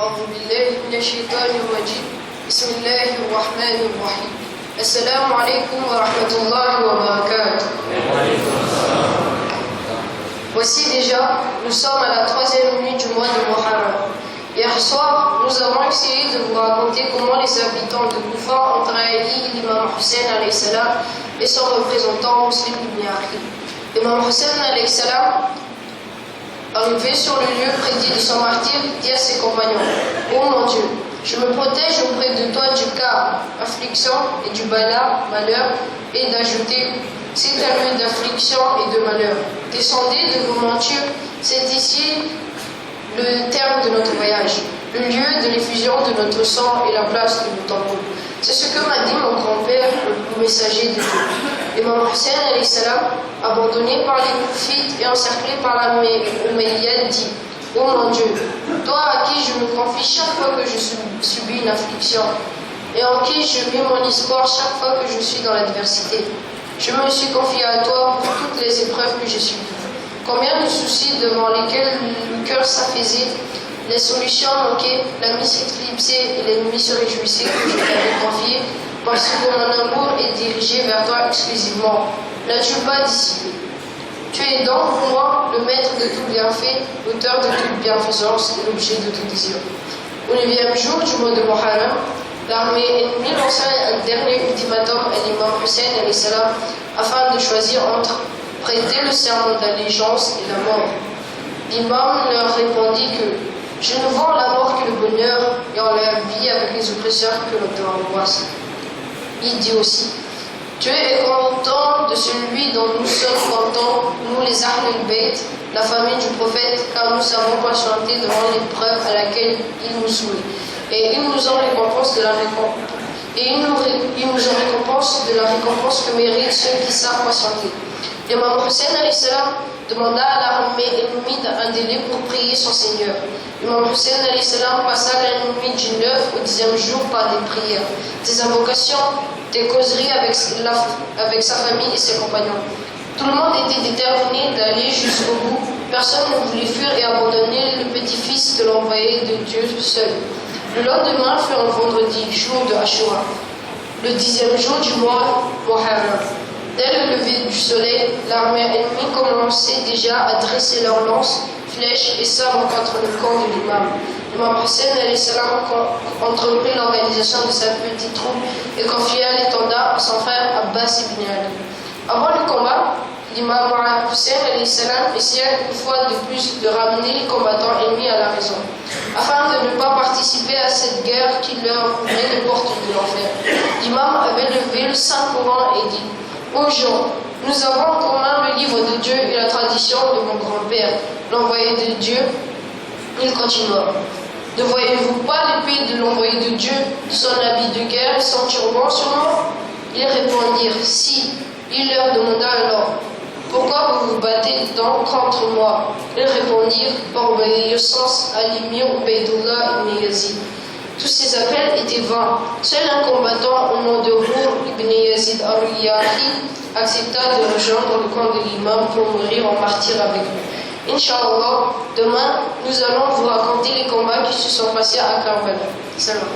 أعوذ بالله من الشيطان الرجيم بسم الله الرحمن الرحيم السلام عليكم ورحمة الله وبركاته. Voici déjà, nous sommes à la 3e nuit du mois de Muharram. Hier soir, nous avons essayé de vous raconter comment les habitants de Koufa ont trahi l'imam Hussein alayhi salam et son représentant Muslim ibn Aqil. L'imam Hussein alayhi salam, arrivé sur le lieu prédit de son martyr, dit à ses compagnons: « Oh mon Dieu, je me protège auprès de toi du cas, affliction et du bala, malheur, et d'ajouter, c'est un lieu d'affliction et de malheur. Descendez de vos montures, c'est ici le terme de notre voyage, le lieu de l'effusion de notre sang et la place de nos tombeaux. » C'est ce que m'a dit mon grand-père, le messager de Dieu. L'imam Hussein alayhi salam, abandonné par les Koufites et encerclé par l'armée Umayyad, dit: « Oh mon Dieu, toi à qui je me confie chaque fois que je subis une affliction, et en qui je mets mon espoir chaque fois que je suis dans l'adversité. Je me suis confié à toi pour toutes les épreuves que j'ai subies. Combien de soucis devant lesquels le cœur s'affaisait, les solutions manquaient, la mise éclipsée et l'ennemi se réjouissait que je t'avais confié, parce que mon amour est dirigé vers toi exclusivement. N'as-tu pas dissipé? Tu es donc pour moi le maître de tout bienfait, l'auteur de toute bienfaisance et l'objet de tout désir. » Au 9e jour du mois de Muharram, l'armée ennemie lança un dernier ultimatum à l'imam Hussein alayhi salam afin de choisir entre prêter le serment d'allégeance et la mort. L'imam leur répondit que je ne vends la mort que le bonheur et en la vie avec les oppresseurs que l'on te angoisse. Il dit aussi: tu es content de celui dont nous sommes contents, nous les Ahl al-Bayt, la famille du prophète, car nous savons patienter devant l'épreuve à laquelle il nous soumet. Et il nous en récompense de la récompense. Et il nous en récompense de la récompense que méritent ceux qui savent patienter. L'imam Hussein alayhi salam demanda à l'armée ennemie un délai pour prier son Seigneur. L'imam Hussein alayhi salam passa la nuit du 9 au 10e jour par des prières, des invocations, des causeries avec sa famille et ses compagnons. Tout le monde était déterminé d'aller jusqu'au bout. Personne ne voulait fuir et abandonner le petit-fils de l'envoyé de Dieu seul. Le lendemain fut un vendredi, jour de Ashura, le 10e jour du mois Muharram. Dès le lever du soleil, l'armée ennemie commençait déjà à dresser leurs lances, flèches et sabres contre le camp de l'imam. L'imam Hussein alayhi salam entreprit l'organisation de sa petite troupe et confia l'étendard à son frère Abbas ibn Ali. Avant le combat, l'imam Hussein alayhi salam essaya une fois de plus de ramener les combattants ennemis à la raison, afin de ne pas participer à cette guerre qui leur ouvrait les portes de l'enfer. L'imam avait levé le Saint-Coran et dit: ô gens, nous avons en commun le livre de Dieu et la tradition de mon grand-père, l'envoyé de Dieu. Il continua: ne voyez-vous pas l'épée de l'envoyé de Dieu, son habit de guerre et son turban sur moi? Ils répondirent: si. Il leur demanda alors: pourquoi vous vous battez donc contre moi? Ils répondirent: par obéissance à l'émir Ubaydullah ibn Yazid. Tous ces appels étaient vains. Seul un combattant au nom de Hur ibn Yazid al-Riyahi accepta de rejoindre le camp de l'imam pour mourir en martyr avec lui. Inch'Allah, demain, nous allons vous raconter les combats qui se sont passés à Karbala. Salam.